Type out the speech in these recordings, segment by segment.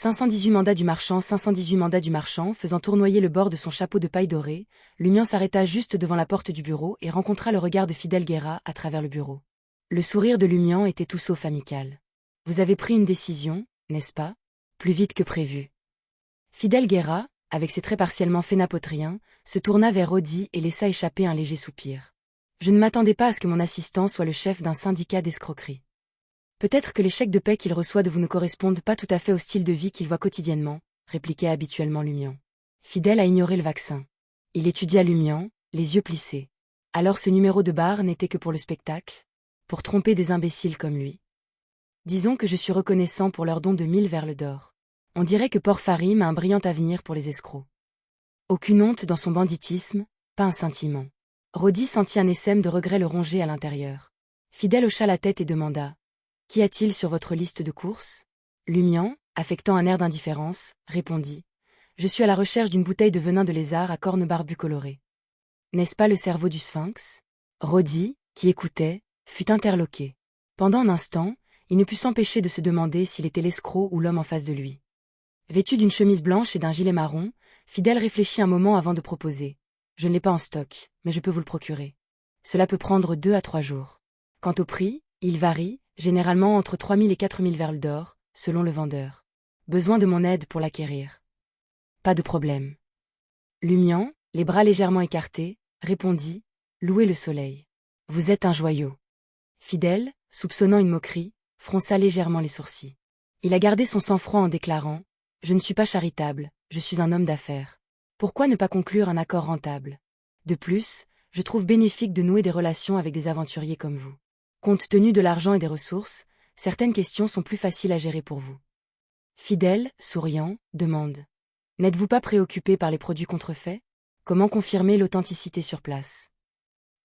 518 mandat du marchand, 518 mandat du marchand, faisant tournoyer le bord de son chapeau de paille dorée, Lumian s'arrêta juste devant la porte du bureau et rencontra le regard de Fidèle Guerra à travers le bureau. Le sourire de Lumian était tout sauf amical. Vous avez pris une décision, n'est-ce pas? Plus vite que prévu. Fidèle Guerra, avec ses traits partiellement phénapotriens, se tourna vers Rodi et laissa échapper un léger soupir. Je ne m'attendais pas à ce que mon assistant soit le chef d'un syndicat d'escroquerie. Peut-être que les chèques de paie qu'il reçoit de vous ne correspondent pas tout à fait au style de vie qu'il voit quotidiennement, répliquait habituellement Lumian. Fidèle a ignoré le vaccin. Il étudia Lumian, les yeux plissés. Alors ce numéro de bar n'était que pour le spectacle? Pour tromper des imbéciles comme lui? Disons que je suis reconnaissant pour leur don de 1000 verles d'or. On dirait que Port Farim a un brillant avenir pour les escrocs. Aucune honte dans son banditisme, pas un scintillement. Rodi sentit un essaim de regret le ronger à l'intérieur. Fidèle hocha la tête et demanda. Qu'y a-t-il sur votre liste de courses? Lumian, affectant un air d'indifférence, répondit. Je suis à la recherche d'une bouteille de venin de lézard à cornes barbues colorées. N'est-ce pas le cerveau du sphinx? Rodi, qui écoutait, fut interloqué. Pendant un instant, il ne put s'empêcher de se demander s'il était l'escroc ou l'homme en face de lui. Vêtu d'une chemise blanche et d'un gilet marron, Fidèle réfléchit un moment avant de proposer. Je ne l'ai pas en stock, mais je peux vous le procurer. Cela peut prendre 2 à 3 jours. Quant au prix, il varie, généralement entre 3000 et 4000 verles d'or, selon le vendeur. Besoin de mon aide pour l'acquérir. Pas de problème. Lumian, les bras légèrement écartés, répondit, louez le soleil. Vous êtes un joyau. Fidèle, soupçonnant une moquerie, fronça légèrement les sourcils. Il a gardé son sang-froid en déclarant, je ne suis pas charitable, je suis un homme d'affaires. Pourquoi ne pas conclure un accord rentable? De plus, je trouve bénéfique de nouer des relations avec des aventuriers comme vous. Compte tenu de l'argent et des ressources, certaines questions sont plus faciles à gérer pour vous. Fidèle, souriant, demande. N'êtes-vous pas préoccupé par les produits contrefaits? Comment confirmer l'authenticité sur place?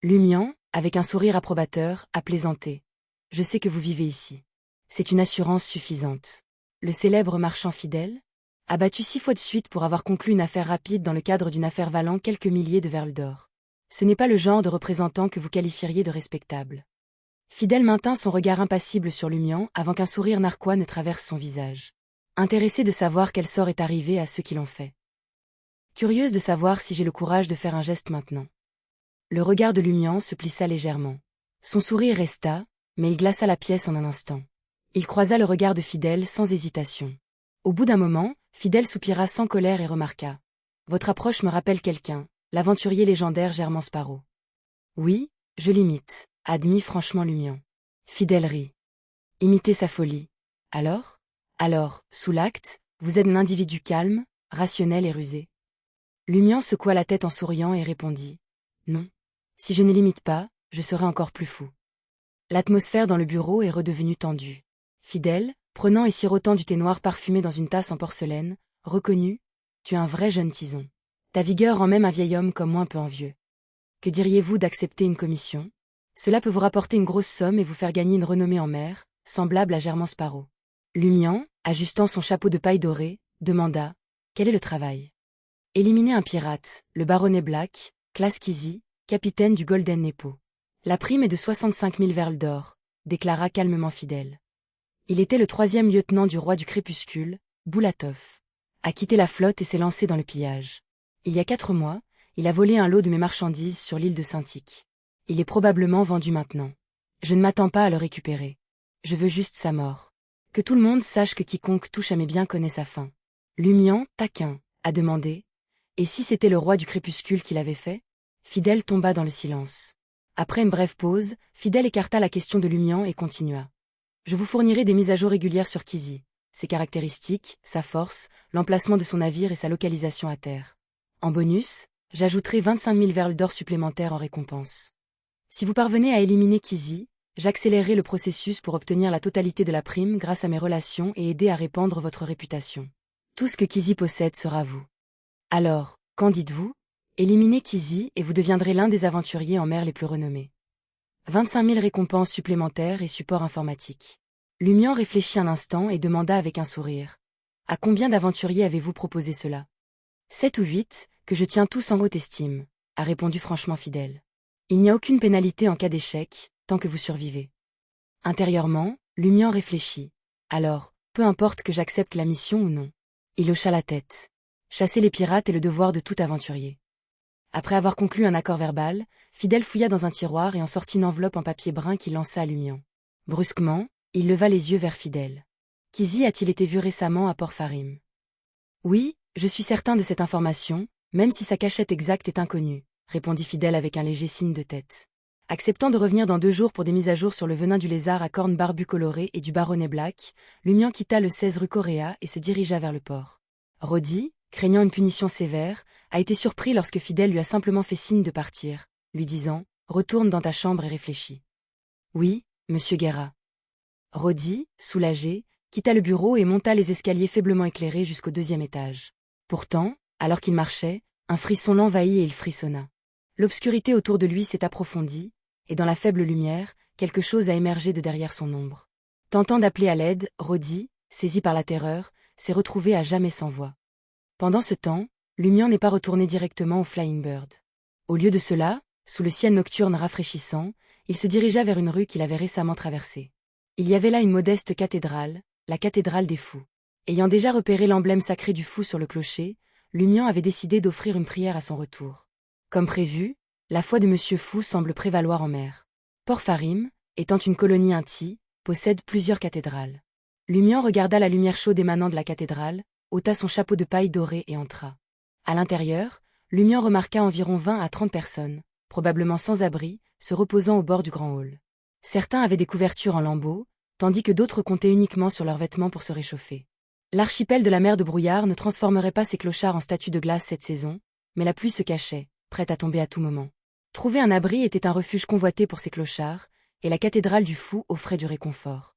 Lumian, avec un sourire approbateur, a plaisanté. Je sais que vous vivez ici. C'est une assurance suffisante. Le célèbre marchand Fidèle, abattu 6 fois de suite pour avoir conclu une affaire rapide dans le cadre d'une affaire valant quelques milliers de verles d'or. Ce n'est pas le genre de représentant que vous qualifieriez de respectable. Fidèle maintint son regard impassible sur Lumian avant qu'un sourire narquois ne traverse son visage. Intéressé de savoir quel sort est arrivé à ceux qui l'ont fait. Curieuse de savoir si j'ai le courage de faire un geste maintenant. Le regard de Lumian se plissa légèrement. Son sourire resta, mais il glaça la pièce en un instant. Il croisa le regard de Fidèle sans hésitation. Au bout d'un moment, Fidèle soupira sans colère et remarqua. Votre approche me rappelle quelqu'un, l'aventurier légendaire Germain Sparrow. Oui, je l'imite, admit franchement Lumian. Fidèle rit. Imitez sa folie. Alors, sous l'acte, vous êtes un individu calme, rationnel et rusé. Lumian secoua la tête en souriant et répondit. Non. Si je ne l'imite pas, je serai encore plus fou. L'atmosphère dans le bureau est redevenue tendue. Fidèle, prenant et sirotant du thé noir parfumé dans une tasse en porcelaine, reconnut, tu es un vrai jeune tison. Ta vigueur rend même un vieil homme comme moi un peu envieux. Que diriez-vous d'accepter une commission? Cela peut vous rapporter une grosse somme et vous faire gagner une renommée en mer, semblable à Germain Sparrow. Lumian, ajustant son chapeau de paille dorée, demanda, quel est le travail? Éliminer un pirate, le baronnet Black, classe Kizzy, capitaine du Golden Nepo. La prime est de 65 000 verles d'or, déclara calmement Fidèle. Il était le 3e lieutenant du roi du crépuscule, Boulatov. A quitté la flotte et s'est lancé dans le pillage. Il y a 4 mois, il a volé un lot de mes marchandises sur l'île de Saint-Tic. Il est probablement vendu maintenant. Je ne m'attends pas à le récupérer. Je veux juste sa mort. Que tout le monde sache que quiconque touche à mes biens connaît sa fin. Lumian, taquin, a demandé. Et si c'était le roi du crépuscule qui l'avait fait? Fidèle tomba dans le silence. Après une brève pause, Fidèle écarta la question de Lumian et continua. Je vous fournirai des mises à jour régulières sur Kizzy, ses caractéristiques, sa force, l'emplacement de son navire et sa localisation à terre. En bonus, j'ajouterai 25 000 verles d'or supplémentaires en récompense. Si vous parvenez à éliminer Kizzy, j'accélérerai le processus pour obtenir la totalité de la prime grâce à mes relations et aider à répandre votre réputation. Tout ce que Kizzy possède sera à vous. Alors, qu'en dites-vous? Éliminez Kizzy et vous deviendrez l'un des aventuriers en mer les plus renommés. 25 000 récompenses supplémentaires et support informatique. Lumian réfléchit un instant et demanda avec un sourire. À combien d'aventuriers avez-vous proposé cela? 7 ou 8, que je tiens tous en haute estime, a répondu franchement Fidèle. Il n'y a aucune pénalité en cas d'échec, tant que vous survivez. Intérieurement, Lumian réfléchit. Alors, Peu importe que j'accepte la mission ou non. Il hocha la tête. Chasser les pirates est le devoir de tout aventurier. Après avoir conclu un accord verbal, Fidèle fouilla dans un tiroir et en sortit une enveloppe en papier brun qu'il lança à Lumian. Brusquement, il leva les yeux vers Fidèle. Kizzy a-t-il été vu récemment à Port-Farim? Oui, je suis certain de cette information, même si sa cachette exacte est inconnue, répondit Fidèle avec un léger signe de tête. Acceptant de revenir dans 2 jours pour des mises à jour sur le venin du lézard à cornes barbues colorées et du baronnet Black, Lumian quitta le 16 rue Coréa et se dirigea vers le port. Roddy, craignant une punition sévère, a été surpris lorsque Fidèle lui a simplement fait signe de partir, lui disant « Retourne dans ta chambre et réfléchis ». « Oui, monsieur Guerra. » Roddy, soulagé, quitta le bureau et monta les escaliers faiblement éclairés jusqu'au 2e étage. Pourtant, alors qu'il marchait, un frisson l'envahit et il frissonna. L'obscurité autour de lui s'est approfondie, et dans la faible lumière, quelque chose a émergé de derrière son ombre. Tentant d'appeler à l'aide, Roddy, saisi par la terreur, s'est retrouvé à jamais sans voix. Pendant ce temps, Lumian n'est pas retourné directement au Flying Bird. Au lieu de cela, sous le ciel nocturne rafraîchissant, il se dirigea vers une rue qu'il avait récemment traversée. Il y avait là une modeste cathédrale, la cathédrale des fous. Ayant déjà repéré l'emblème sacré du fou sur le clocher, Lumian avait décidé d'offrir une prière à son retour. Comme prévu, la foi de Monsieur Fou semble prévaloir en mer. Port-Farim, étant une colonie intie, possède plusieurs cathédrales. Lumian regarda la lumière chaude émanant de la cathédrale, ôta son chapeau de paille doré et entra. À l'intérieur, Lumian remarqua environ 20 à 30 personnes, probablement sans abri, se reposant au bord du grand hall. Certains avaient des couvertures en lambeaux, tandis que d'autres comptaient uniquement sur leurs vêtements pour se réchauffer. L'archipel de la mer de Brouillard ne transformerait pas ses clochards en statues de glace cette saison, mais la pluie se cachait, prête à tomber à tout moment. Trouver un abri était un refuge convoité pour ces clochards, et la cathédrale du Fou offrait du réconfort.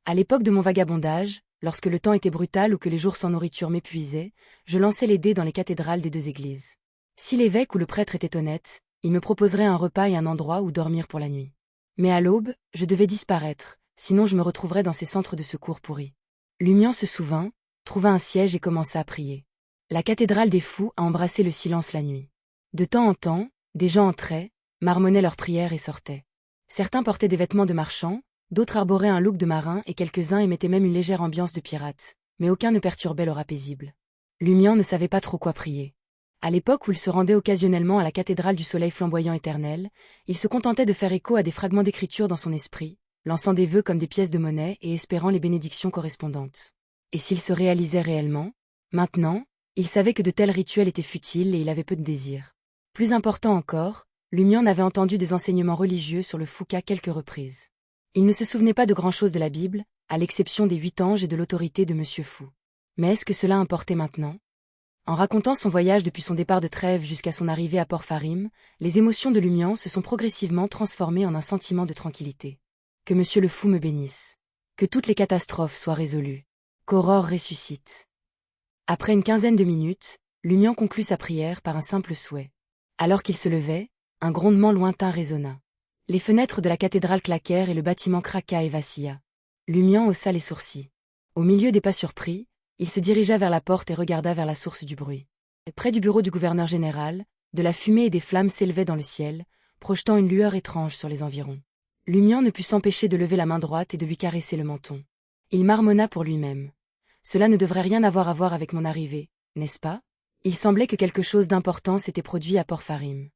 À l'époque de mon vagabondage, lorsque le temps était brutal ou que les jours sans nourriture m'épuisaient, je lançais les dés dans les cathédrales des 2 églises. Si l'évêque ou le prêtre était honnête, il me proposerait un repas et un endroit où dormir pour la nuit. Mais à l'aube, je devais disparaître, sinon je me retrouverais dans ces centres de secours pourris. Lumian se souvint, trouva un siège et commença à prier. La cathédrale des Fous a embrassé le silence la nuit. De temps en temps, des gens entraient, marmonnaient leurs prières et sortaient. Certains portaient des vêtements de marchands, d'autres arboraient un look de marin et quelques-uns émettaient même une légère ambiance de pirates, mais aucun ne perturbait l'aura paisible. Lumian ne savait pas trop quoi prier. À l'époque où il se rendait occasionnellement à la cathédrale du soleil flamboyant éternel, il se contentait de faire écho à des fragments d'écriture dans son esprit, lançant des vœux comme des pièces de monnaie et espérant les bénédictions correspondantes. Et s'ils se réalisaient réellement? Maintenant, il savait que de tels rituels étaient futiles et il avait peu de désir. Plus important encore, Lumian avait entendu des enseignements religieux sur le Fouca quelques reprises. Il ne se souvenait pas de grand-chose de la Bible, à l'exception des 8 anges et de l'autorité de Monsieur Fou. Mais est-ce que cela importait maintenant? En racontant son voyage depuis son départ de Trèves jusqu'à son arrivée à Port-Farim, les émotions de Lumian se sont progressivement transformées en un sentiment de tranquillité. Que Monsieur le Fou me bénisse. Que toutes les catastrophes soient résolues. Qu'Aurore ressuscite. Après une quinzaine de minutes, Lumian conclut sa prière par un simple souhait. Alors qu'il se levait, un grondement lointain résonna. Les fenêtres de la cathédrale claquèrent et le bâtiment craqua et vacilla. Lumian haussa les sourcils. Au milieu des pas surpris, il se dirigea vers la porte et regarda vers la source du bruit. Près du bureau du gouverneur général, de la fumée et des flammes s'élevaient dans le ciel, projetant une lueur étrange sur les environs. Lumian ne put s'empêcher de lever la main droite et de lui caresser le menton. Il marmonna pour lui-même. Cela ne devrait rien avoir à voir avec mon arrivée, n'est-ce pas? Il semblait que quelque chose d'important s'était produit à Port-Farim.